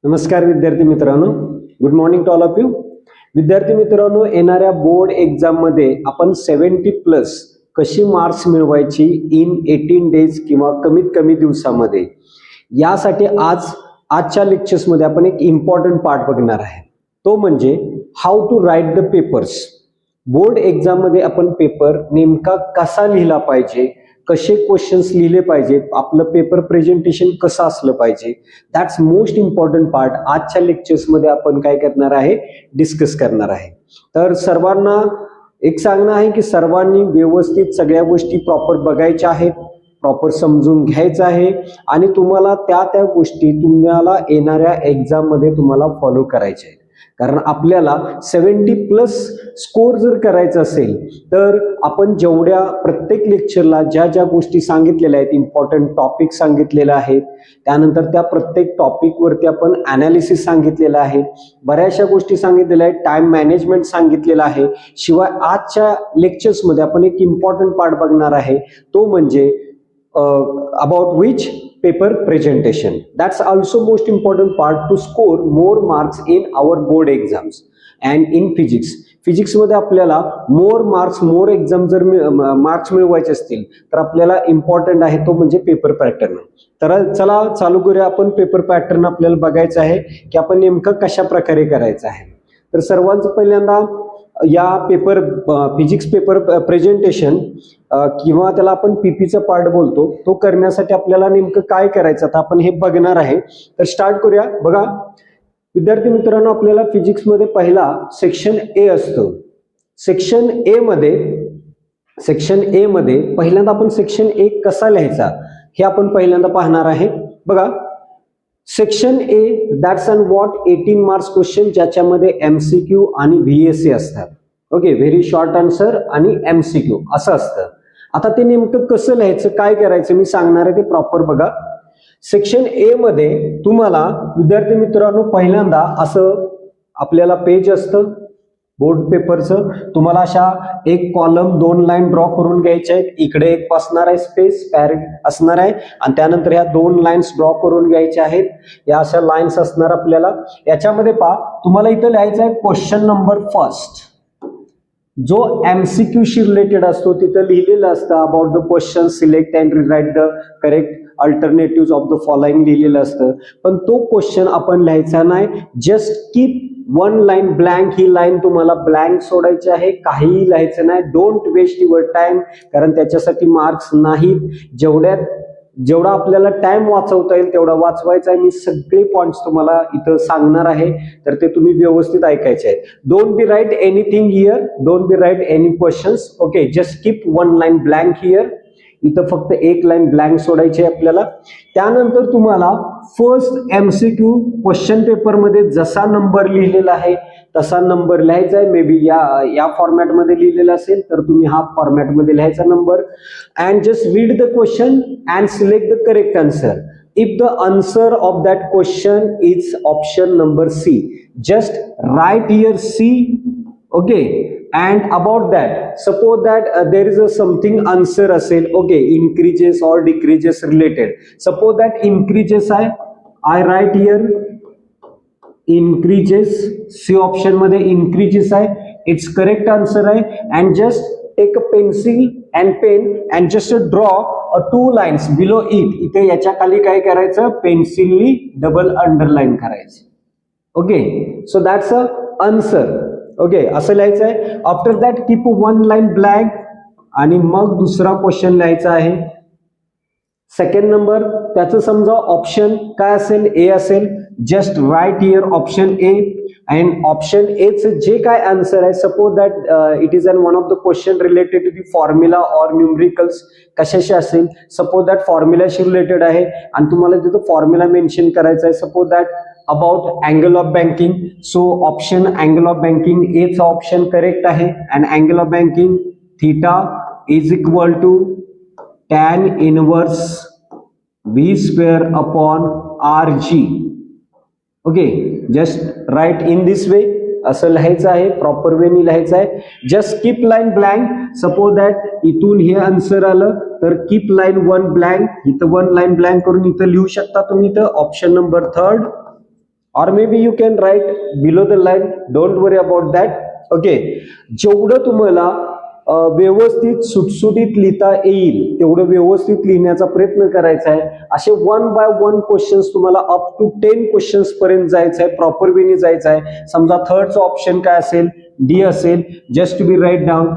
नमस्कार विद्यार्थी मित्रांनो, good morning to all of you. विद्यार्थी मित्रांनो, येणाऱ्या बोर्ड एक्झाम मध्ये आपण 70+ कशी मार्क्स मिळवायची इन 18 डेज किंवा कमीत कमी दिवसामध्ये, यासाठी आजच्या लेक्चर्स मध्ये आपण एक इम्पॉर्टंट पार्ट बघणार आहे. तो म्हणजे how to write the papers. Board exam मध्ये आपण पेपर नेमका कसा लिहिला पाहिजे, कसे क्वेश्चन्स लिहिले पाहिजेत, आपलं पेपर प्रेझेंटेशन कसं असलं पाहिजे, दॅट्स मोस्ट इम्पॉर्टंट पार्ट आजच्या लेक्चर्स मध्ये आपण काय करणार आहे, डिस्कस करणार आहे. तर सर्वांना एक सांगणं आहे की सर्वांनी व्यवस्थित सगळ्या गोष्टी प्रॉपर बघायच्या आहेत, प्रॉपर समजून घ्यायचं आहे आणि तुम्हाला त्या गोष्टी तुम्हाला येणाऱ्या एक्झाम मध्ये तुम्हाला फॉलो करायच्या आहेत. कारण आपल्याला 70+ स्कोर जर करायचा असेल तर आपण जेवढ्या प्रत्येक लेक्चरला ज्या गोष्टी सांगितलेल्या आहेत, इम्पॉर्टंट टॉपिक सांगितलेले आहेत, त्यानंतर त्या प्रत्येक टॉपिकवरती आपण ॲनालिसिस सांगितलेलं आहे, बऱ्याचशा गोष्टी सांगितलेल्या आहेत, टाइम मॅनेजमेंट सांगितलेलं आहे. शिवाय आजच्या लेक्चर्समध्ये आपण एक इम्पॉर्टंट पार्ट बघणार आहे, तो म्हणजे about which paper presentation. That's also most important part to score more marks in our board exams. And in physics मध्ये आपल्याला मोर एक्झाम जर मार्क्स मिळवायचे असतील तर आपल्याला इम्पॉर्टंट आहे तो म्हणजे पेपर पॅटर्न. तर चला चालू करूया. आपण पेपर पॅटर्न आपल्याला बघायचं आहे की आपण नेमकं कशा प्रकारे करायचं आहे. तर सर्वांचं पहिल्यांदा या फिजिक्स पेपर प्रेझेंटेशन किंवा त्याला आपण पीपीचा पार्ट बोलतो, तो करण्यासाठी आपल्याला नेमकं काय करायचं आता आपण हे बघणार आहे. तर स्टार्ट करूया. बघा विद्यार्थी मित्रांनो, आपल्याला फिजिक्स मध्ये पहिला सेक्शन ए असतो. सेक्शन ए मध्ये पहिल्यांदा आपण सेक्शन ए कसा लिहायचा हे आपण पहिल्यांदा पाहणार आहे. बघा section A that's and what 18 marks question, ज्याच्यामध्ये एमसीक्यू आणि व्हीएसए असतात. ओके, व्हेरी शॉर्ट आन्सर आणि एमसीक्यू असं असतं. आता ते नेमकं कसं लिहायचं, काय करायचं मी सांगणार आहे ते प्रॉपर बघा. सेक्शन ए मध्ये तुम्हाला विद्यार्थी मित्रांनो पहिल्यांदा असं आपल्याला पेज असतं बोर्ड पेपरचं. तुम्हाला अशा एक कॉलम 2 लाईन ड्रॉ करून घ्यायच्या आहेत. इकडे एक असणार आहे स्पेस पॅरेट असणार आहे आणि त्यानंतर ह्या 2 लाईन्स ड्रॉ करून घ्यायच्या आहेत. या अशा लाईन्स असणार आपल्याला. याच्यामध्ये पहा तुम्हाला इथं लिहायचं आहे क्वेश्चन नंबर फर्स्ट, जो एमसीक्यू शी रिलेटेड असतो. तिथं लिहिलेलं असतं about the question, select and rewrite the correct alternative of the following लिहिलेलं असतं. पण तो क्वेश्चन आपण लिहायचा नाही. Just keep 1 line blank. ही लाईन तुम्हाला ब्लँक सोडायची आहे, काहीही लिहायचं नाही. डोंट वेस्ट युअर टाइम, कारण त्याच्यासाठी मार्क्स नाहीत. जेवढा आपल्याला टाइम वाचवता येईल तेवढा वाचवायचा आहे. मी सगळे पॉइंट्स तुम्हाला इथं सांगणार आहे, तर ते तुम्ही व्यवस्थित ऐकायचे आहेत. Don't be write anything here, don't be write any questions. Okay, just keep 1 line blank here. इथं फक्त 1 लाईन ब्लँक सोडायची आहे आपल्याला. त्यानंतर तुम्हाला फर्स्ट एमसीक्यू क्वेश्चन पेपर मध्ये जसा नंबर लिहिलेला आहे तसा नंबर लिहायचा आहे. मे बी या फॉर्मॅटमध्ये लिहिलेला असेल तर तुम्ही हा फॉर्मॅटमध्ये लिहायचा नंबर. And just read the question and select the correct answer. If the answer of that question is option number C, just write here C. Okay, and about that, suppose that there is a something answer असेल, okay, increases or decreases related. Suppose that increases आहे, I write here increases. C option मध्ये increases आहे, its correct answer आहे. And just take a pencil and pen and just draw 2 lines below it. इथे याच्या खाली काय करायचं, पेन्सिलनी डबल अंडरलाईन करायचं. Okay, so that's a answer. Okay, असं लिहायचं आहे. After that keep 1 line blank आणि मग दुसरा क्वेश्चन लिहायचा आहे. सेकंड नंबर त्याचं समजा ऑप्शन काय असेल, ए असेल. Just write here option A. And option एचं जे काय आन्सर आहे, suppose that it is an one of the question related to the formula or numericals. कशाशी असेल, सपोज दॅट फॉर्म्युलाशी रिलेटेड आहे आणि तुम्हाला तिथं फॉर्म्युला मेन्शन करायचा आहे. Suppose that about angle of banking, so option angle of banking, its option correct आहे. and angle of banking theta is equal to tan inverse v square upon rg. okay, just write in this way. असं लिहायचं आहे, proper वेनी लिहायचं आहे. Just keep line blank. Suppose that इथून हे answer आलं तर कीप लाईन 1 ब्लँक. इथं 1 लाईन ब्लँक करून इथं लिहू शकता तुम्ही. इथं option number 3. or maybe you can write below the line, don't worry about that. Okay, जेवढं तुम्हाला व्यवस्थित सुटसुटीत लिहिता येईल तेवढं व्यवस्थित लिहिण्याचा प्रयत्न करायचा आहे. असे 1 बाय 1 क्वेश्चन्स तुम्हाला अप टू 10 क्वेश्चन्स पर्यंत जायचं आहे, प्रॉपर वेने जायचं आहे. समजा थर्डचं ऑप्शन काय असेल, डी असेल, just to be write down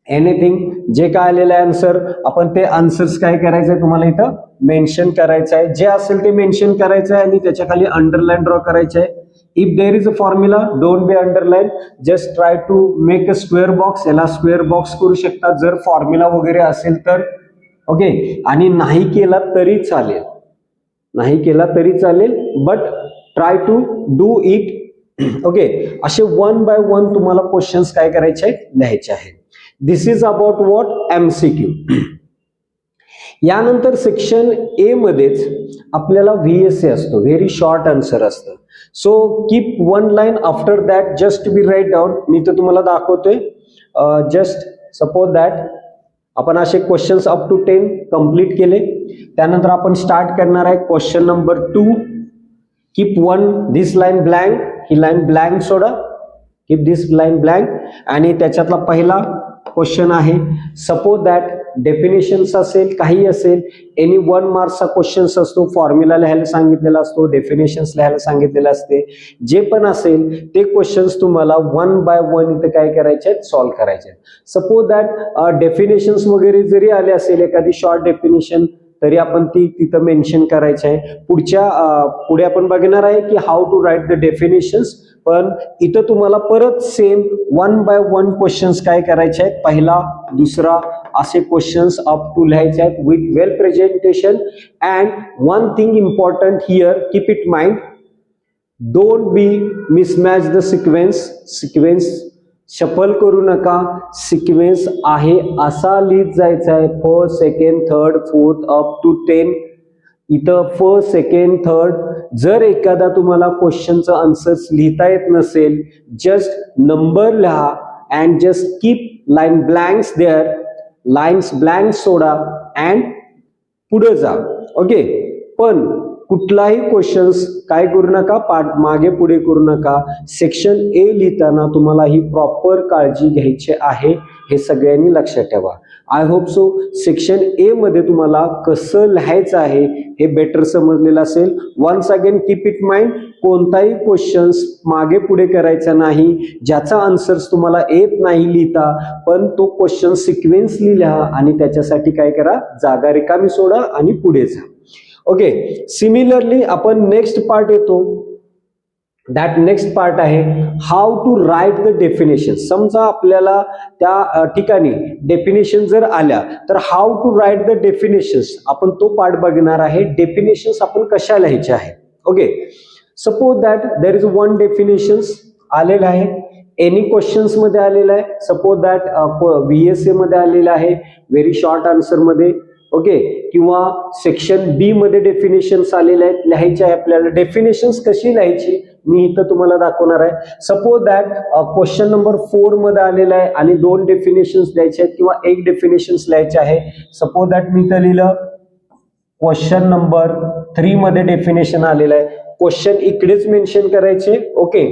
anything, जे काय आलेलं आहे आन्सर आपण ते आन्सर्स काय करायचं आहे तुम्हाला इथं मेन्शन करायचं आहे. जे असेल ते मेन्शन करायचं आहे आणि त्याच्या खाली अंडरलाईन ड्रॉ करायचं आहे. If there is a formula don't be underline, just try to make a square box. याला स्क्वेअर बॉक्स करू शकता जर फॉर्म्युला वगैरे असेल तर. ओके, आणि नाही केला तरी चालेल, नाही केला तरी चालेल, but try to do it. Okay, असे 1 बाय 1 तुम्हाला क्वेश्चन्स काय करायचे आहेत, लिहायचे आहेत. This is about what MCQ. यानंतर सेक्शन ए मध्येच आपल्याला व्हीएसए असतो, व्हेरी शॉर्ट आन्सर असतं. So keep 1 line after that, just be write down. मी तर तुम्हाला दाखवतोय. जस्ट सपोज दॅट आपण असे क्वेश्चन्स अप टू 10 कंप्लीट केले. त्यानंतर आपण स्टार्ट करणार आहे क्वेश्चन नंबर 2. कीप दिस लाईन ब्लँक, ही लाईन ब्लँक सोडा, कीप दिस लाईन ब्लँक. आणि त्याच्यातला पहिला क्वेश्चन आहे, सपोज दॅट डेफिनेशन्स असेल, काही असेल, एनी 1 मार्क्सचा क्वेश्चन्स असतो, फॉर्म्युला लिहायला सांगितलेला असतो, डेफिनेशन्स लिहायला सांगितलेलं असते. जे पण असेल ते क्वेश्चन्स तुम्हाला 1 बाय 1 इथे काय करायचे आहेत, सॉल्व्ह करायचे आहेत. सपोज दॅट डेफिनेशन्स वगैरे जरी आले असेल, एखादी शॉर्ट डेफिनेशन, तरी आपण ती तिथं मेन्शन करायचं आहे. पुढे आपण बघणार आहे की how to write the definitions. पण इथं तुम्हाला परत सेम 1 बाय 1 क्वेश्चन्स काय करायचे आहेत, पहिला दुसरा असे क्वेश्चन्स अप टू लिहायचे आहेत with well presentation. And one thing important here, keep it mind, don't be mismatch the sequence shuffle करू नका. सिक्वेन्स आहे असा लिहित जायचा आहे, first, second, third, fourth up to 10. इथं फर्स्ट, सेकंड, थर्ड. जर एखादा तुम्हाला क्वेश्चनचं आन्सर्स लिहिता येत नसेल, जस्ट नंबर लिहा and just keep line blanks there, lines blank सोडा अँड पुढे जा. ओके, पण कुठलाही क्वेश्चन्स काय करू नका, मागे पुढे करू नका. सेक्शन ए लिहिताना तुम्हाला ही प्रॉपर काळजी घ्यायची आहे, हे सगळ्यांनी लक्षात ठेवा. I hope so section A मध्ये तुम्हाला कसं लिहायचं आहे हे बेटर समजलेलं असेल. Once again keep it mind, कोणताही क्वेश्चन्स मागे पुढे करायचा नाही. ज्याचा आन्सर्स तुम्हाला येत नाही लिहिता, पण तो क्वेश्चन सिक्वेन्सली लिहा आणि त्याच्यासाठी काय करा, जागा रिकामी सोडा आणि पुढे जा. ओके, सिमिलरली आपण नेक्स्ट पार्ट येतो. दॅट नेक्स्ट पार्ट आहे how to write the definition. समजा आपल्याला त्या ठिकाणी डेफिनेशन जर आल्या तर how to write the definitions, आपण तो पार्ट बघणार आहे. डेफिनेशन्स आपण कशा लिहायचे आहे. Okay, suppose that there is 1 definitions आलेलं आहे, एनी क्वेश्चन्स मध्ये आलेलं आहे. सपोज दॅट व्हीएसए मध्ये आलेलं आहे, व्हेरी शॉर्ट आन्सर मध्ये. ओके, किंवा सेक्शन बी मध्ये डेफिनेशन्स आलेले आहेत, लिहायचे आहे आपल्याला. डेफिनेशन्स कशी लिहायची मी इथं तुम्हाला दाखवणार आहे. सपोज दॅट क्वेश्चन नंबर 4 मध्ये आलेला आहे आणि 2 डेफिनेशन्स द्यायचे आहेत किंवा 1 डेफिनेशन्स लिहायचे आहे. सपोज दॅट मी इथं लिहिलं क्वेश्चन नंबर 3 मध्ये डेफिनेशन आलेलं आहे. क्वेश्चन इकडेच मेन्शन करायचे. ओके,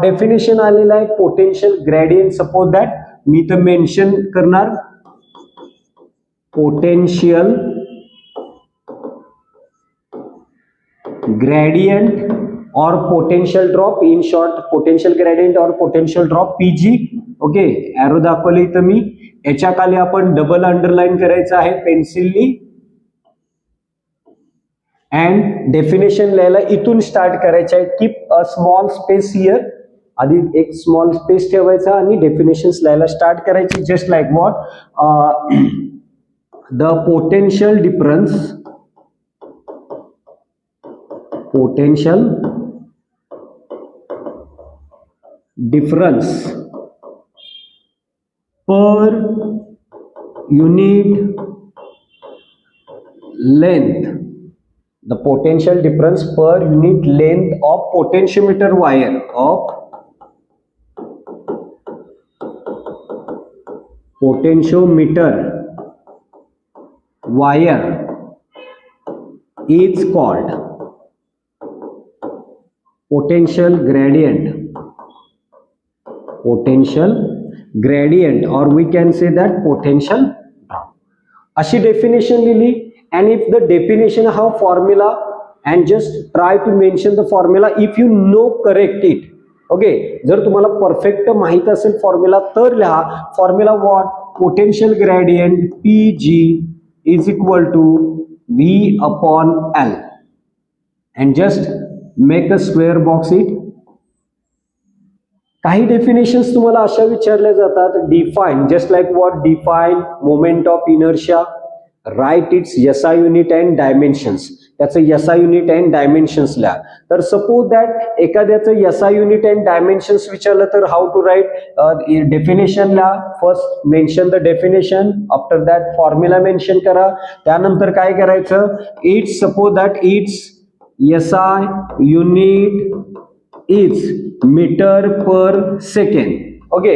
डेफिनेशन आलेलं आहे पोटेन्शियल ग्रेडियंट. सपोज दॅट मी इथं मेन्शन करणार पोटेन्शियल ग्रेडियंट और potential drop, in short potential gradient और potential drop PG. Okay, arrow दाखवले इथं मी. याच्या खाली आपण डबल अंडरलाईन करायचं आहे पेन्सिलनी. अँड डेफिनेशन लिहायला इथून स्टार्ट करायचं आहे. Keep a small space here, आधी एक स्मॉल स्पेस ठेवायचा आणि डेफिनेशन्स लिहायला स्टार्ट करायची. Just like what the potential difference per unit length, the potential difference per unit length of potentiometer wire is called potential gradient, or we can say that potential drop. अशी definition लिहिली, and if the definition have formula and just try to mention the formula if you know correct it. Okay, जर तुम्हाला perfect माहित असेल formula तर लिहा. Formula what? Potential gradient PG is equal to V upon L, and just make a square box it. काही definitions तुम्हाला अशा विचारल्या जातात, define, just like what? Define moment of inertia, write its SI unit and dimensions. त्याचं SI unit and dimensions लिहा. तर suppose that एखाद्याचं SI unit and dimensions विचारलं तर हाऊ टू राईट? डेफिनेशन लिहा. First mention the definition, after that formula mention करा. त्यानंतर काय करायचं? It's, suppose that it's SI unit is metre per second. Okay,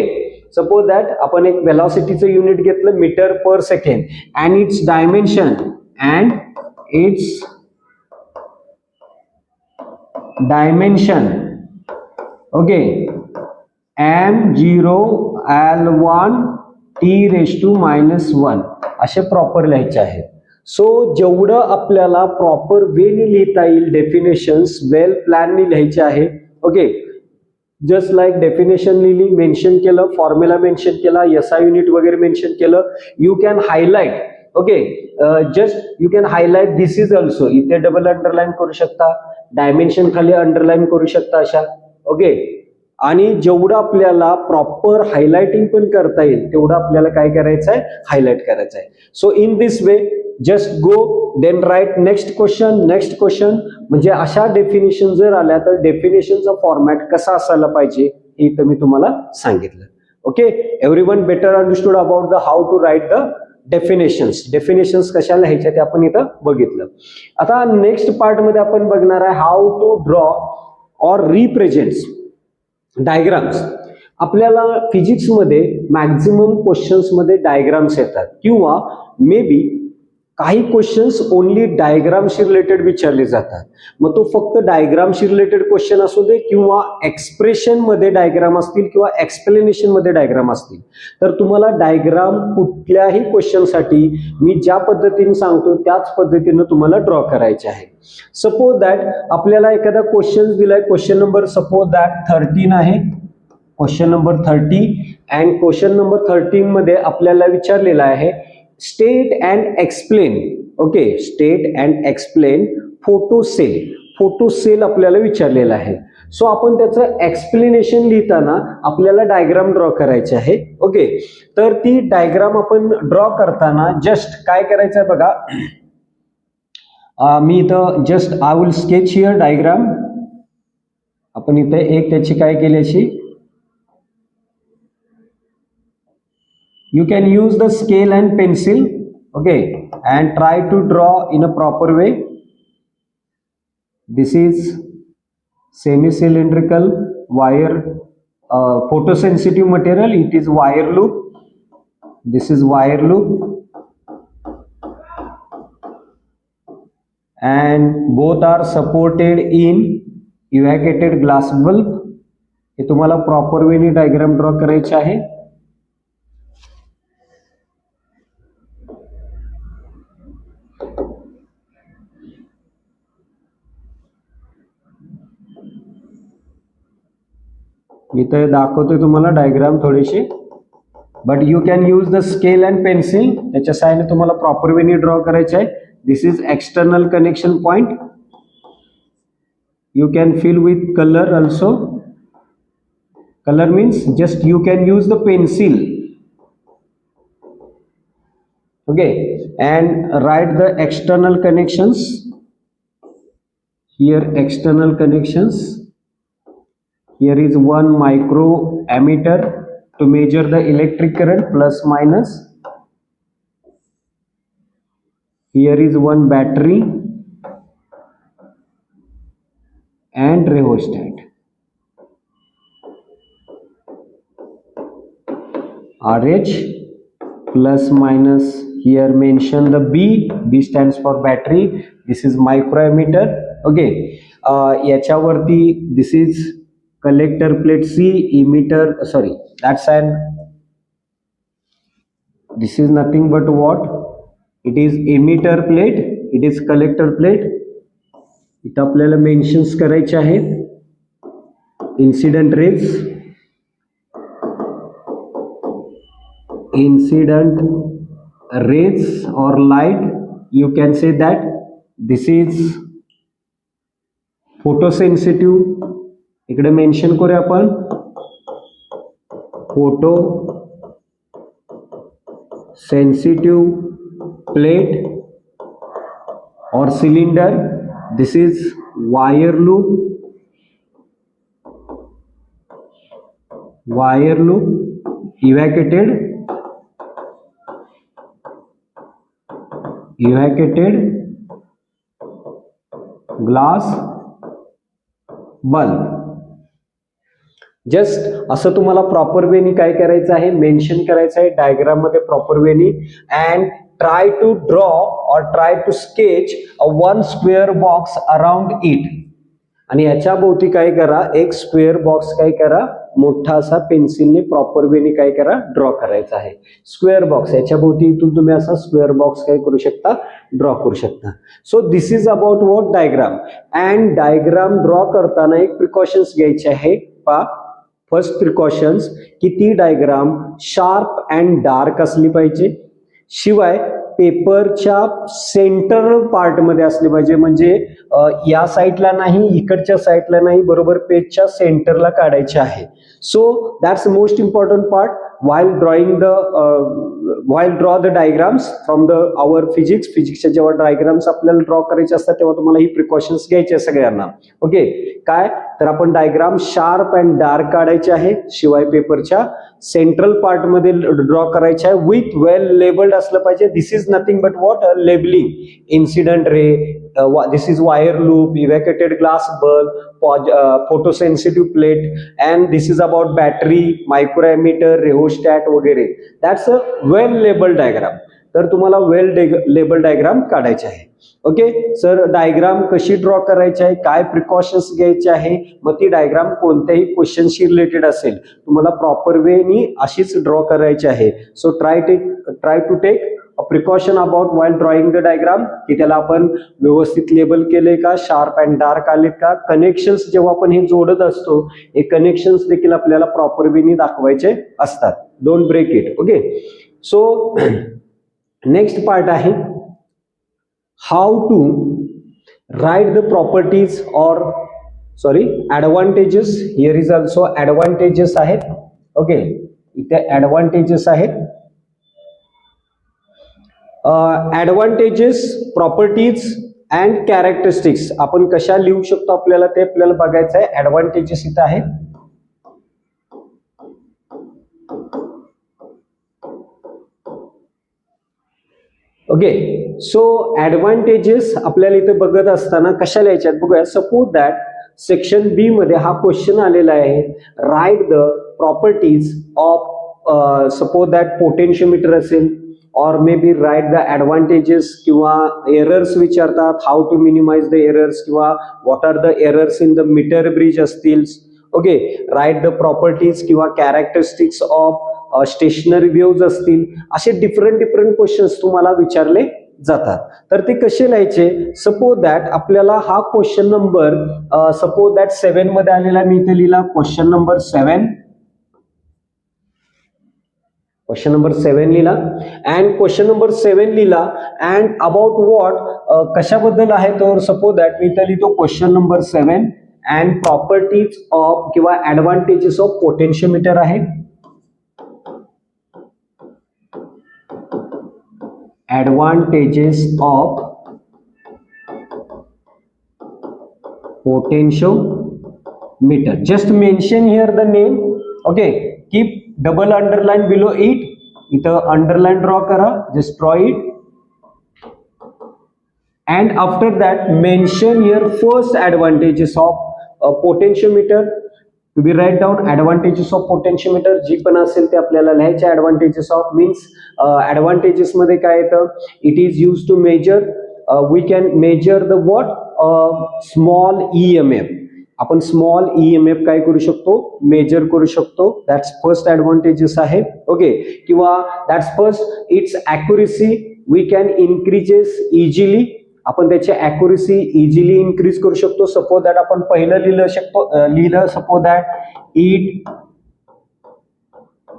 suppose that आपण एक वेलॉसिटीचं युनिट घेतलं metre per second, and its dimension okay m0 L1 T⁻⁻1 असे proper लिहायचे आहे. सो जेवढं आपल्याला प्रॉपर वेने लिहिता येईल डेफिनेशन्स वेल प्लॅननी लिहायचे आहे. ओके, जस्ट लाईक डेफिनेशन लिहिली, मेन्शन केलं, फॉर्म्युला मेन्शन केला, SI युनिट वगैरे मेन्शन केलं. You can highlight. Okay, just you can highlight this is also. इथे डबल अंडरलाईन करू शकता, डायमेन्शन खाली अंडरलाईन करू शकता अशा. ओके, आणि जेवढं आपल्याला प्रॉपर हायलाइटिंग पण करता येईल तेवढं आपल्याला काय करायचं आहे? हायलाइट करायचं आहे. So in this way just go then write next question. म्हणजे अशा डेफिनेशन जर आल्या तर डेफिनेशनचा फॉर्मॅट कसा असायला पाहिजे हे इथं मी तुम्हाला सांगितलं. Okay, everyone better understood about the how to write the definitions कशा लिहायच्या ते आपण इथं बघितलं. आता नेक्स्ट पार्ट मध्ये आपण बघणार आहे how to draw or represents diagrams. आपल्याला फिजिक्स मध्ये मॅक्झिमम क्वेश्चन्स मध्ये डायग्राम्स येतात, किंवा मे बी काही क्वेश्चन्स ओनली डायग्रामशी रिलेटेड विचारले जातात. मग तो फक्त डायग्रामशी रिलेटेड क्वेश्चन असू दे, किंवा एक्सप्रेशन मध्ये डायग्राम असतील, किंवा एक्सप्लेनेशन मध्ये डायग्राम असतील, तर तुम्हाला डायग्राम कुठल्याही क्वेश्चनसाठी मी ज्या पद्धतीने सांगतो त्याच पद्धतीने तुम्हाला ड्रॉ करायचे आहे. सपोज दॅट आपल्याला एखादा क्वेश्चन दिलाय, क्वेश्चन नंबर सपोज दॅट 13 आहे, question number 30, and question number 13 मध्ये आपल्याला विचारलेला आहे state and explain. Okay, state and explain photocell आपल्याला विचारलेला आहे. सो आपण त्याचं एक्सप्लेनेशन लिहिताना आपल्याला डायग्राम ड्रॉ करायचे आहे. ओके, तर ती डायग्राम आपण ड्रॉ करताना जस्ट काय करायचं आहे बघा. मी इथं just I will sketch here diagram. आपण इथे एक त्याची काय केली अशी, you can use the scale and pencil, okay, and try to draw in a proper way. This is semi cylindrical wire photosensitive material. It is wire loop. This is wire loop, and both are supported in evacuated glass bulb. हे तुम्हाला proper वेने diagram draw करायचे आहे. इथे दाखवतोय तुम्हाला diagram थोडीशी, but you can use the scale and pencil. त्याच्या साहाय्याने तुम्हाला प्रॉपर वेने ड्रॉ करायचे आहे. This is external connection point. You can fill with colour also. Colour means just you can use the pencil. Okay, and write the external connections. Here external connections. Here is one microammeter to measure the electric current plus minus. Here is one battery and rheostat. RH plus minus. Here mention the B. B stands for battery. This is microammeter. Okay, याच्यावरती this is collector plate C, emitter, sorry that's and this is nothing but what, it is emitter plate, it is collector plate. इथं आपल्याला mentions करायचे आहेत incident rays, or light, you can say that this is photosensitive. इकडे mention करूया आपण photo sensitive plate or cylinder. This is wire loop, evacuated glass bulb. Just असं तुम्हाला proper वेनी काय करायचं आहे, मेन्शन करायचं आहे डायग्राम मध्ये प्रॉपर वेनी. अँड ट्राय टू ड्रॉ और try to sketch a one square box around it. आणि याच्या भोवती काय करा, एक स्क्वेअर बॉक्स काय करा, मोठा असा पेन्सिलने प्रॉपर वेनी काय करा, ड्रॉ करायचा आहे स्क्वेअर बॉक्स. याच्या भोवती इथून तुम्ही असा स्क्वेअर बॉक्स काय करू शकता, ड्रॉ करू शकता. So this is about what diagram. And diagram draw करताना एक प्रिकॉशन्स घ्यायचे आहे. फर्स्ट प्रिकॉशन्स की ती डायग्राम शार्प अँड डार्क असली पाहिजे, शिवाय पेपरच्या सेंटर पार्ट मध्ये असली पाहिजे. म्हणजे या साईडला नाही, इकडच्या साईडला नाही, बरोबर पेजच्या सेंटरला काढायचे आहे. So that's most important part while draw the diagrams from our फिजिक्सच्या जेव्हा डायग्राम्स आपल्याला ड्रॉ करायचे असतात तेव्हा तुम्हाला ही प्रिकॉशन्स घ्यायचे सगळ्यांना. ओके, काय तर आपण डायग्राम शार्प अँड डार्क काढायचे आहे, शिवाय पेपरच्या सेंट्रल पार्ट मध्ये ड्रॉ करायचे आहे, विथ वेल लेबल्ड असलं पाहिजे. This is nothing but what, labelling, incident ray, this is wire loop, evacuated glass bulb, photosensitive plate, and this is about battery, microammeter, rheostat वगैरे. That's a well labeled diagram. तर तुम्हाला वेल label diagram काढायचे आहे. Okay sir, diagram कशी draw करायची आहे, काय precautions घ्यायचे आहे, मग ती डायग्राम कोणत्याही क्वेश्चनशी रिलेटेड असेल तुम्हाला प्रॉपर वेनी अशीच ड्रॉ करायची आहे. So try to take precaution about while drawing the diagram, की त्याला आपण व्यवस्थित लेबल केले का, शार्प अँड डार्क आलेत का, कनेक्शन्स जेव्हा आपण हे जोडत असतो हे कनेक्शन्स देखील आपल्याला प्रॉपर वेनी दाखवायचे असतात. Don't break it. Okay, so next part आहे how to write the properties और advantages. Here is also advantages आहेत. ओके, इथे ऍडव्हान्टेजेस आहेत. ऍडव्हान्टेजेस, प्रॉपर्टीज अँड कॅरेक्टरिस्टिक्स आपण कशा लिहू शकतो आपल्याला ते आपल्याला बघायचं आहे. ऍडव्हान्टेजेस इथं आहे. ओके, सो ऍडव्हान्टेजेस आपल्याला इथे बघत असताना कशा लिहायच्यात बघूया. सपोज दॅट सेक्शन बी मध्ये हा क्वेश्चन आलेला आहे, write the properties of suppose that potentiometer असेल, or maybe write the advantages किंवा एरर्स विचारतात, how to minimize the errors किंवा what are the errors in the meter bridge असतील. ओके, राईट द प्रॉपर्टीज किंवा characteristics of stationary waves असतील. असे different questions तुम्हाला विचारले जातात. तर ते कसे लिहायचे. सपोज दॅट आपल्याला हा क्वेश्चन नंबर सपोज दॅट 7 मध्ये आलेला, मी इथे लिहिला क्वेश्चन नंबर 7. क्वेश्चन नंबर 7 लिहिला अँड क्वेश्चन नंबर 7 लिहिला अँड अबाउट व्हॉट, कशाबद्दल आहे तो. सपोज दॅट मी इथे लिहितो question number 7 and properties of किंवा ऍडव्हान्टेजेस ऑफ पोटेन्शियोमीटर आहे. Advantages of potentiometer. Just mention here the name. Okay, keep double underline below it. इथं अंडरलाइन ड्रॉ करा, just draw it. And after that mention here first advantages of potentiometer. To be write down advantages of potentiometer जी पण असेल ते आपल्याला लिहायचे. Advantages of means advantages मध्ये काय येतं, it is use to measure we can measure the what small EMF. आपण स्मॉल EMF काय करू शकतो, मेजर करू शकतो. दॅट्स फर्स्ट ऍडव्हान्टेजेस आहे. ओके, किंवा that's first it's accuracy we can increases easily. आपण त्याची ॲक्युरेसी इझिली इन्क्रीज करू शकतो. सपोज दॅट आपण पहिलं लिहिलं suppose that it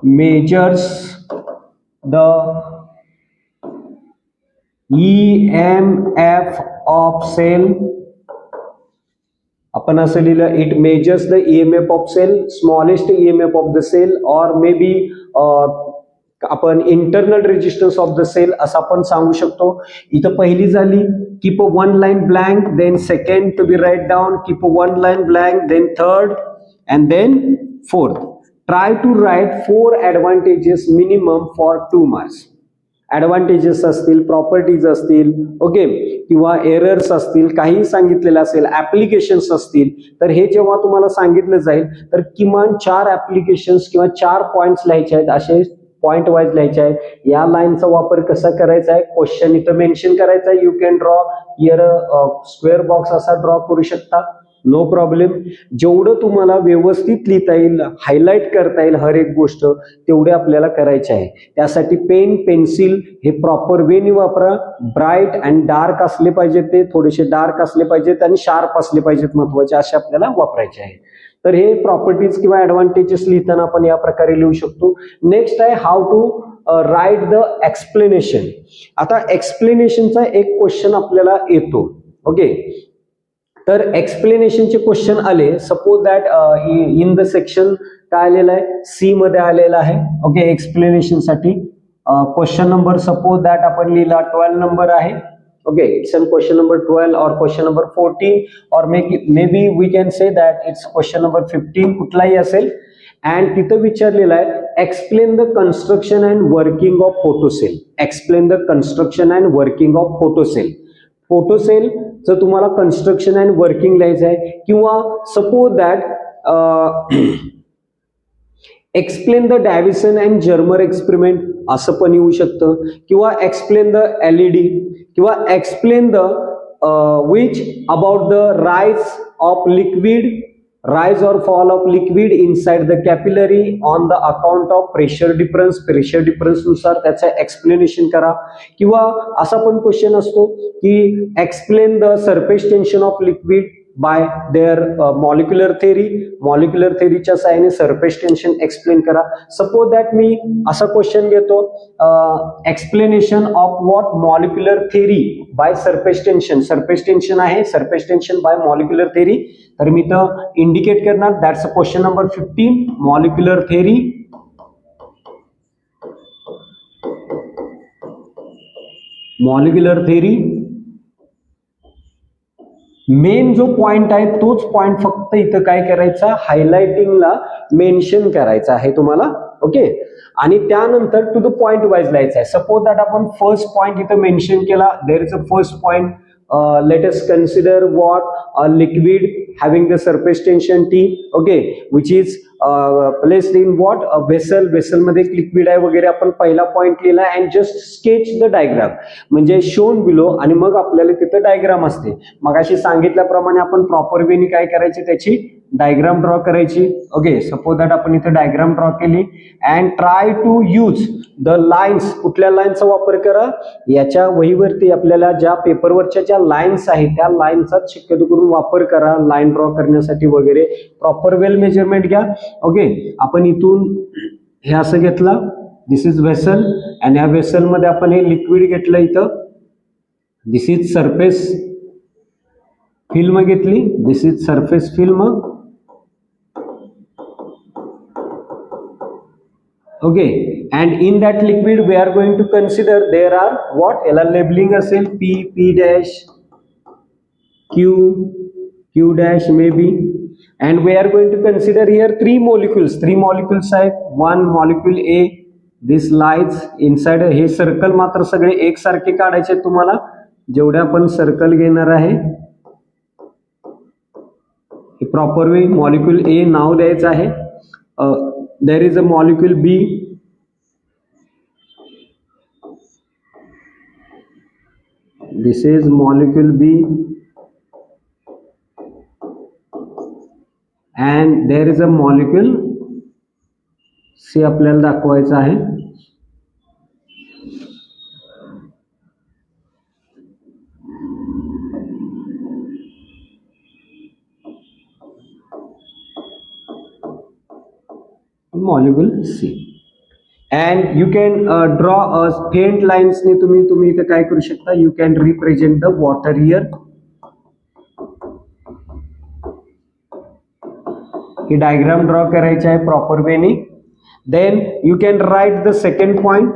measures the EMF of cell. आपण असं लिहिलं it measures the EMF of cell, smallest EMF of the cell, or may be आपण internal resistance of the cell असं आपण सांगू शकतो. इथं पहिली झाली keep a one line blank, then second to be write down, keep a one line blank, then third and then fourth. Try to write 4 advantages minimum for 2 marks. Advantages असतील, properties असतील, okay, किंवा errors असतील, काही सांगितलेलं असेल, applications असतील, तर हे जेव्हा तुम्हाला सांगितलं जाईल तर किमान 4 ऍप्लिकेशन्स किंवा 4 पॉइंट्स लिहायचे आहेत. असे पॉइंट वाईज लिहायचे आहेत. या लाईनचा वापर कसा करायचा आहे, क्वेश्चन इथं मेन्शन करायचा आहे. You can draw here square box असा ड्रॉ करू शकता, नो प्रॉब्लेम. जेवढं तुम्हाला व्यवस्थित लिहिता येईल, हायलाइट करता येईल हर एक गोष्ट, तेवढे आपल्याला करायचे आहे. त्यासाठी पेन पेन्सिल हे प्रॉपर वेनी वापरा. ब्राईट अँड डार्क असले पाहिजेत, ते थोडेसे डार्क असले पाहिजेत आणि शार्प असले पाहिजेत, महत्वाचे असे आपल्याला वापरायचे आहे. तर हे प्रॉपर्टीज किंवा ऍडव्हान्टेजेस लिहिताना आपण या प्रकारे लिहू शकतो. नेक्स्ट आहे how to write the explanation. आता एक्सप्लेनेशनचा एक क्वेश्चन आपल्याला येतो. ओके, तर एक्सप्लेनेशनचे क्वेश्चन आले. Suppose that in the section काय आलेलं आहे, सी मध्ये आलेलं आहे. ओके, एक्सप्लेनेशन साठी क्वेश्चन नंबर सपोज दॅट आपण लिहिला 12 नंबर आहे. Okay, it's an question number 12 or question number 14 or may be we can say that it's question number 15, कुठलाही असेल. अँड तिथं विचारलेलं आहे explain the construction and working of photocell. Explain the construction and working of photocell. फोटोसेलचं तुम्हाला construction and working लिहायचं आहे. किंवा suppose that explain the Davisson and Germer experiment असं पण येऊ शकतं. किंवा एक्सप्लेन द LED, किंवा explain the which about the rise or fall of liquid inside the capillary on the account of pressure difference नुसार त्याचा एक्सप्लेनेशन करा. किंवा असा पण क्वेश्चन असतो की explain the surface tension of liquid by their molecular थेरीच्या साहाय्याने सरफेस टेन्शन एक्सप्लेन करा. सपोज दॅट मी असा क्वेश्चन घेतो explanation of what molecular theory by surface tension आहे, surface tension by molecular theory. तर मी तर इंडिकेट करणार that's question number 15 molecular theory. Main जो पॉइंट आहे तोच पॉइंट फक्त इथं काय करायचा, हायलाइटिंगला मेन्शन करायचा आहे तुम्हाला. ओके, आणि त्यानंतर टू द पॉइंट वाईज लिहायचं आहे. सपोज दॅट आपण फर्स्ट पॉइंट इथं मेन्शन केला. There is a first point, let us consider what a liquid having the surface tension T, okay, which is placed in what a vessel मध्ये एक liquid आहे वगैरे. आपण पहिला पॉइंट लिहिला and just sketch the diagram, म्हणजे shown below, आणि मग आपल्याला तिथं डायग्राम असते. मग अशी सांगितल्याप्रमाणे आपण प्रॉपर वेनी काय करायची, त्याची डायग्राम ड्रॉ करायची. ओके, सपोज दॅट आपण इथे डायग्राम ड्रॉ केली and try to use the lines. कुठल्या लाईनचा वापर करा, याच्या वहीवरती आपल्याला ज्या पेपरवरच्या ज्या लाईन्स आहेत त्या लाईनचा शक्यतो करून वापर करा लाईन ड्रॉ करण्यासाठी वगैरे. प्रॉपर वेल मेजरमेंट घ्या. ओके, आपण इथून हे असं घेतलं, दिस इज व्हेसल, आणि या व्हेसल मध्ये आपण हे लिक्विड घेतलं. इथं दिस इज सरफेस फिल्म घेतली, this is surface film. Okay, and in that liquid we are going to consider there are what, याला labeling असेल P dash, Q dash maybe, and we are going to consider here 3 molecules आहेत. one molecule A, this lies inside. हे circle मात्र सगळे एकसारखे काढायचे तुम्हाला. जेवढे आपण सर्कल घेणार आहे प्रॉपर वे. मॉलिक्यूल A नाव द्यायचं आहे. there is a molecule B, this is molecule B and there is a molecule C आपल्याला दाखवायचं आहे. Molecule C and you can draw a faint लाईन्सने तुम्ही इथे काय करू शकता, you can represent the water here. ही डायग्राम ड्रॉ करायची आहे प्रॉपर वेनी. Then you can write the second point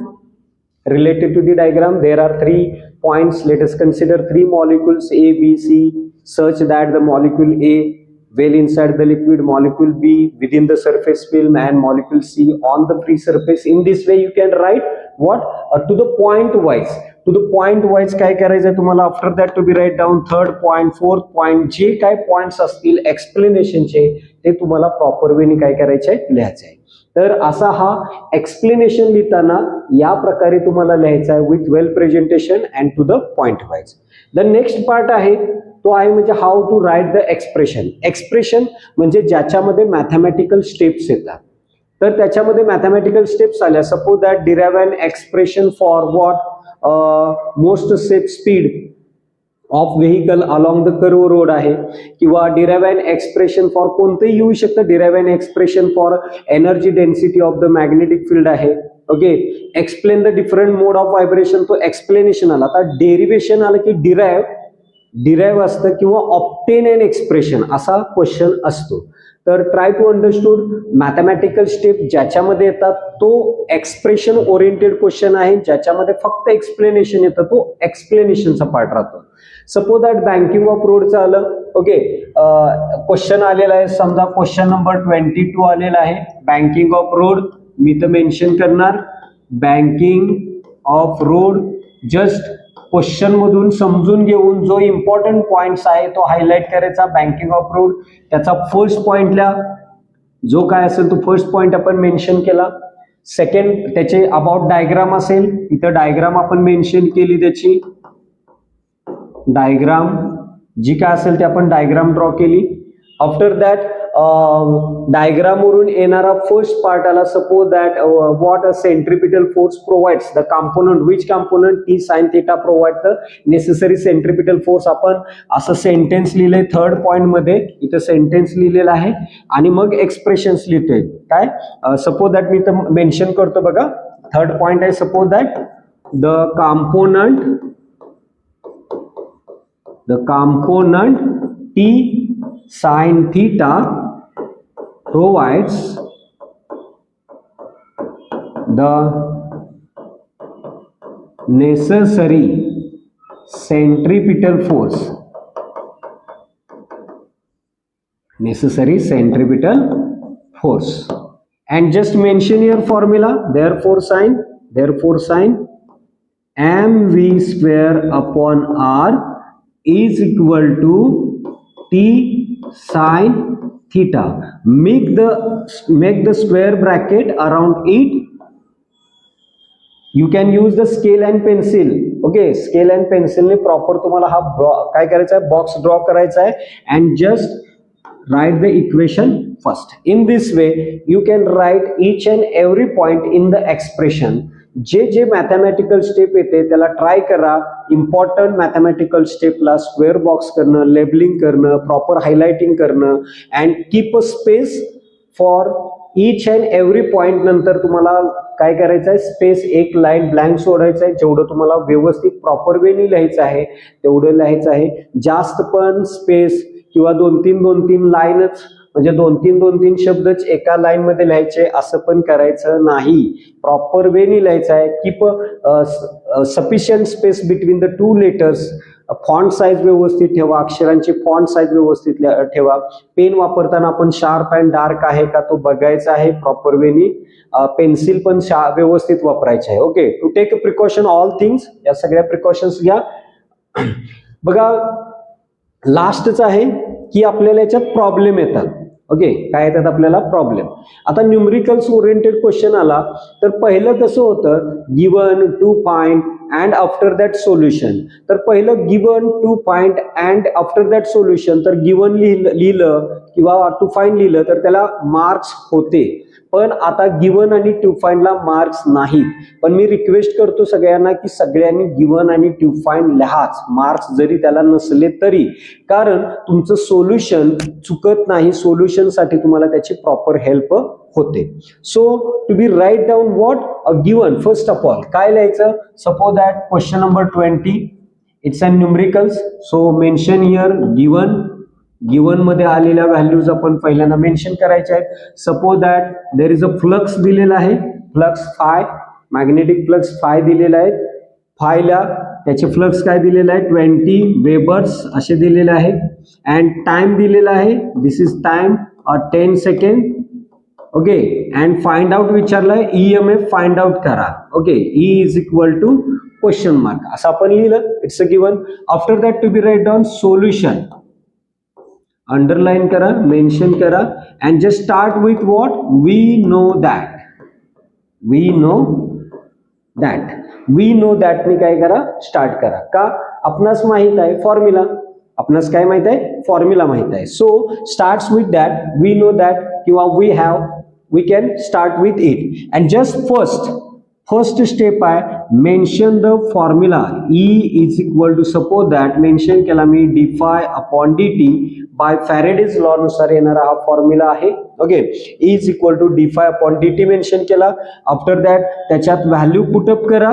related to the diagram. There are 3 points. Let us consider 3 molecules A, B, C, such that the molecule A well inside the liquid, molecule B within the surface film, and molecule C on the free surface. In this way you can write what to the point wise. To the point wise काय करायचं तुम्हाला, after that to be write down third point, fourth point, जे काय points असतील explanation चे ते तुम्हाला proper way ने काय करायचे आहे, लिहायचे आहे. तर असा हा एक्सप्लेनेशन लिहिताना या प्रकारे तुम्हाला लिहायचा आहे with well presentation and to the point wise. The next part आहे तो आहे म्हणजे how to write the expression. Expression म्हणजे ज्याच्यामध्ये मॅथमॅटिकल स्टेप्स येतात. तर त्याच्यामध्ये मॅथमॅटिकल स्टेप्स आल्या, suppose that derive an expression for what most safe speed of vehicle along the curve road आहे, किंवा डिराइव्ह अन एक्सप्रेशन फॉर कोणतेही येऊ शकतं. Derive an expression for energy density of the magnetic field आहे. Okay, explain the different mode of vibration, तो explanation आला. आता derivation आलं की डिराइव्ह असतं किंवा ऑप्टेन अन एक्सप्रेशन असा क्वेश्चन असतो. तर try to understood mathematical step ज्याच्यामध्ये येतात तो एक्सप्रेशन ओरिएंटेड क्वेश्चन आहे. ज्याच्यामध्ये फक्त एक्सप्लेनेशन येतं तो एक्सप्लेनेशनचा पार्ट राहतो. सपोज दॅट बँकिंग ऑफ रोडचं आलं. ओके, क्वेश्चन आलेला आहे, समजा क्वेश्चन नंबर 22 आलेला आहे. बँकिंग ऑफ रोड मी तर मेन्शन करणार banking of road. Just question मधून समजून घेऊन जो इम्पॉर्टंट पॉइंट्स आहे तो हायलाइट करायचा. बँकिंग ऑफ रोड त्याचा फर्स्ट पॉइंटला जो काय असेल तो फर्स्ट पॉइंट आपण मेन्शन केला. सेकंड त्याचे अबाउट डायग्राम असेल, इथं डायग्राम आपण मेन्शन केली. त्याची डायग्राम जी काय असेल ते आपण डायग्राम ड्रॉ केली. आफ्टर दॅट डायग्राम वरून येणारा फर्स्ट पार्ट आला. Suppose that what a centripetal force provides the component, which component T sine theta provide the necessary centripetal force. आपण असं सेंटेन्स लिहिलंय थर्ड पॉइंट मध्ये, इथं सेंटेन्स लिहिलेला आहे आणि मग एक्सप्रेशन्स लिहितोय. काय सपोज दॅट मी तर मेन्शन करतो बघा. थर्ड पॉइंट आहे suppose that the component T sin theta provides the necessary centripetal force. And just mention your formula. Therefore sin mv square upon r is equal to T sin theta. Make the square bracket around it. You can use the scale and pencil. Okay, scale and pencil ने proper तुम्हाला हा काय करायचा आहे, box draw करायचा आहे. and just write the equation first. In this way you can write each and every point in the expression. जे mathematical step येते त्याला ट्राय करा. इम्पॉर्टंट मॅथमॅटिकल स्टेपला स्क्वेअर बॉक्स करणं, लेबलिंग करणं, प्रॉपर हायलाइटिंग करणं and keep a space for each and every point. नंतर तुम्हाला काय करायचं आहे, स्पेस एक लाईन ब्लँक सोडायचं आहे. जेवढं तुम्हाला व्यवस्थित प्रॉपर वेने लिहायचं आहे तेवढं लिहायचं आहे. जास्त पण स्पेस किंवा 2-3 लाईनच म्हणजे 2-3 शब्दच एका लाईन मध्ये लिहायचे असं पण करायचं नाही. प्रॉपर वेने लिहायचं आहे. Keep sufficient space between the 2 letters. Font size व्यवस्थित ठेवा, अक्षरांची फॉन्ट साईज व्यवस्थित ठेवा. पेन वापरताना आपण शार्प अँड डार्क आहे का तो बघायचा आहे प्रॉपर वेने. पेन्सिल पण व्यवस्थित वापरायचे आहे. Okay, to take a precaution all things, या सगळ्या प्रिकॉशन्स घ्या. बघा लास्टच आहे की आपल्याला याच्यात प्रॉब्लेम येतात. ओके, काय येतात आपल्याला प्रॉब्लेम. आता न्यूमरिकल्स ओरिएंटेड क्वेश्चन आला तर पहिलं कसं होतं, given, to find and after that solution. तर पहिलं given, to find and after that solution. तर गिवन लिहिलं किंवा टू फाइंड लिहिलं तर त्याला मार्क्स होते, पण आता गिवन आणि टू फाइंडला मार्क्स नाहीत. पण मी रिक्वेस्ट करतो सगळ्यांना की सगळ्यांनी गिवन आणि टू फाइंड लिहाच, मार्क्स जरी त्याला नसले तरी, कारण तुमचं सोल्युशन चुकत नाही, सोल्युशन साठी तुम्हाला त्याची प्रॉपर हेल्प होते. So to be write down what a given. First of all काय लिहायचं, suppose that question number 20 it's a numericals. So mention here given. Given मध्ये आलेल्या व्हॅल्यूज आपण पहिल्यांदा मेन्शन करायच्या आहेत. Suppose that there is a flux दिलेला आहे, flux phi, magnetic flux phi दिलेला आहे. फायला त्याचे फ्लक्स काय दिलेला आहे, 20 वेबर्स असे दिलेले आहे. अँड टाइम दिलेला आहे, this is time 10 second. Okay, and find out विचारलाय, EMF फाइंड आउट करा. Okay, E is equal to question mark असं आपण लिहिलं. It's a given. After that to be write down solution. Underline करा, mention करा, and just start with what we know that. We know that. We know that ने काय करा, start करा. का, आपणास माहित आहे फॉर्म्युला, आपणास काय माहित आहे, फॉर्म्युला माहित आहे. So starts with that, we know that किंवा we have, we can start with it. And just first step आहे, mention the formula. E is equal to, suppose that mention केला मी, dφ upon dt by Faraday's law नुसार येणारा हा formula आहे. Okay, E is equal to dφ upon dt mention केला. After that त्याच्यात value put up करा,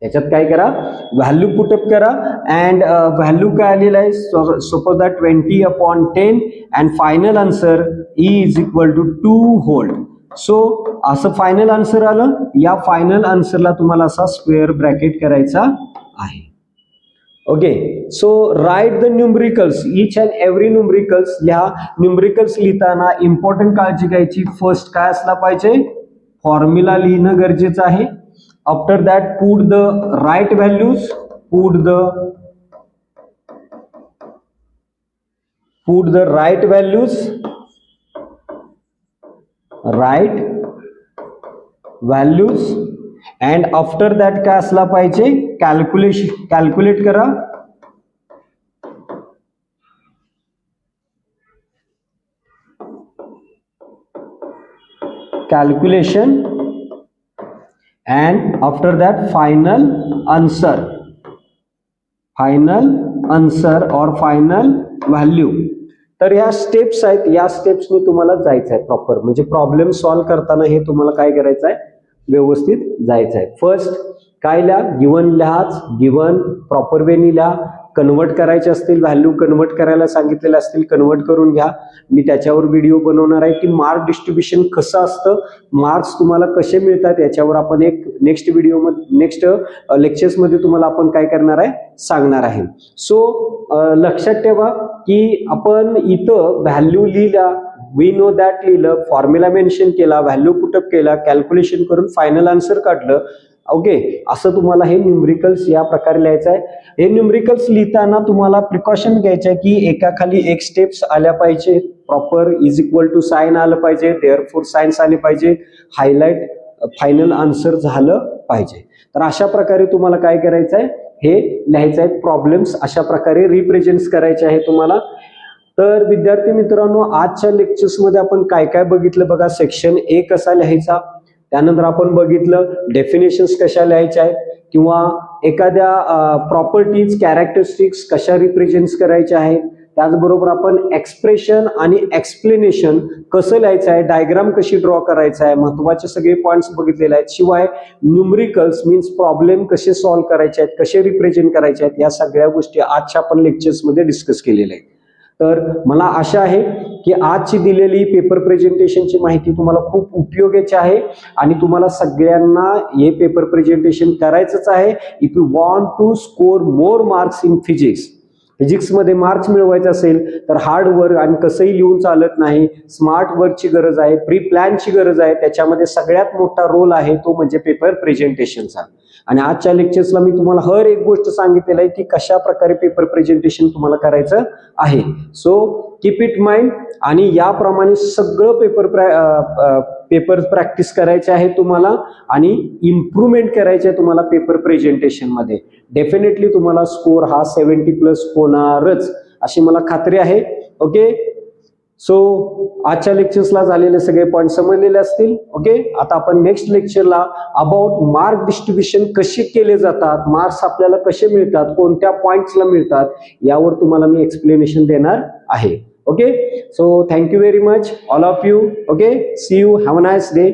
त्याच्यात काय करा, व्हॅल्यू पुटअप करा. अँड व्हॅल्यू काय आलेला आहे, suppose that 20 upon 10 and final answer E is equal to 2 volt. So असं फायनल आन्सर आलं. या फायनल आन्सरला तुम्हाला असा स्क्वेअर ब्रॅकेट करायचा आहे. Okay, so write the numericals, each and every numericals लिहा. न्यूमरिकल्स लिहिताना इम्पॉर्टंट काळजी घ्यायची, फर्स्ट काय असला पाहिजे, फॉर्म्युला लिहिणं गरजेचं आहे. After that put the right values, put the right values, right values. And after that काय असला पाहिजे, कॅल्क्युलेट करा. Calculation. And after that final answer, or final value. तर ह्या स्टेप्स आहेत, या स्टेप्सने तुम्हाला जायचं आहे प्रॉपर, म्हणजे प्रॉब्लेम सॉल्व्ह करताना हे तुम्हाला काय करायचं आहे, व्यवस्थित जायचं आहे. फर्स्ट काय लिहा, गिवन लिहाच, गिवन प्रॉपर वेनी लिहा. कन्वर्ट करायचे असतील, व्हॅल्यू कन्वर्ट करायला सांगितलेले असतील, कन्वर्ट करून घ्या. मी त्याच्यावर व्हिडिओ बनवणार आहे की मार्क डिस्ट्रीब्युशन कसं असतं, मार्क्स तुम्हाला कसे मिळतात, याच्यावर आपण एक नेक्स्ट व्हिडिओमध्ये, नेक्स्ट लेक्चर्समध्ये तुम्हाला आपण काय करणार आहे, सांगणार आहे. सो लक्षात ठेवा की आपण इथं व्हॅल्यू लिहिला, वी नो दॅट लिहिलं, फॉर्म्युला मेन्शन केला, व्हॅल्यू पुटअप केला, कॅल्क्युलेशन करून फायनल आन्सर काढलं. ओके, असं तुम्हाला हे न्यूमरिकल्स या प्रकारे लिहायचं आहे. हे न्यूमरिकल्स लिहिताना तुम्हाला प्रिकॉशन घ्यायचं आहे की एकाखाली एक स्टेप्स आल्या पाहिजे, proper is equal to sign आलं पाहिजे, देअरफॉर साइन्स आले पाहिजे, हायलाइट फायनल आन्सर झालं पाहिजे. तर अशा प्रकारे तुम्हाला काय करायचं आहे, हे लिहायचं आहे. प्रॉब्लेम्स अशा प्रकारे रिप्रेझेंट करायचे आहे तुम्हाला. तर विद्यार्थी मित्रांनो, आजच्या लेक्चर्समध्ये आपण काय काय बघितलं बघा. सेक्शन ए कसा लिहायचा, त्यानंतर आपण बघितलं डेफिनेशन्स कशा लिहायच्या आहेत, किंवा एखाद्या प्रॉपर्टीज, कॅरेक्टरिस्टिक्स कशा रिप्रेझेंट करायच्या आहेत. त्याचबरोबर आपण एक्सप्रेशन आणि एक्सप्लेनेशन कसं लिहायचं आहे, डायग्राम कशी ड्रॉ करायचं आहे, महत्वाचे सगळे पॉइंट्स बघितलेले आहेत. शिवाय न्यूमरिकल्स मीन्स प्रॉब्लेम कसे सॉल्व्ह करायचे आहेत, कसे रिप्रेझेंट करायचे आहेत, या सगळ्या गोष्टी आजच्या आपण लेक्चर्समध्ये डिस्कस केलेल्या आहेत. तर मला आशा आहे की आजची दिलेली पेपर प्रेझेंटेशनची माहिती तुम्हाला खूप उपयोगाची आहे आणि तुम्हाला सगळ्यांना हे पेपर प्रेझेंटेशन करायचंच आहे. If you want to score more marks in फिजिक्समध्ये मार्क्स मिळवायचे असेल तर हार्ड वर्क आणि कसंही लिहून चालत नाही, स्मार्ट वर्कची गरज आहे, प्री प्लॅनची गरज आहे. त्याच्यामध्ये सगळ्यात मोठा रोल आहे तो म्हणजे पेपर प्रेझेंटेशनचा. आणि आजच्या लेक्चर्सला मी तुम्हाला हर एक गोष्ट सांगितलेलं आहे की कशा प्रकारे पेपर प्रेझेंटेशन तुम्हाला करायचं आहे. So keep it mind. आणि याप्रमाणे सगळं पेपर प्रॅक्टिस करायचे आहे तुम्हाला आणि इम्प्रूव्हमेंट करायचे आहे तुम्हाला पेपर प्रेझेंटेशन मध्ये. डेफिनेटली तुम्हाला स्कोर हा 70+ होणारच अशी मला खात्री आहे. ओके, सो आजच्या लेक्चर्सला झालेले सगळे पॉईंट समजलेले असतील. ओके, आता आपण नेक्स्ट लेक्चरला अबाउट मार्क डिस्ट्रीब्युशन कसे केले जातात, मार्क्स आपल्याला कसे मिळतात, कोणत्या पॉइंट्सला मिळतात, यावर तुम्हाला मी एक्सप्लेनेशन देणार आहे. Okay, so thank you very much all of you. Okay, see you, have a nice day.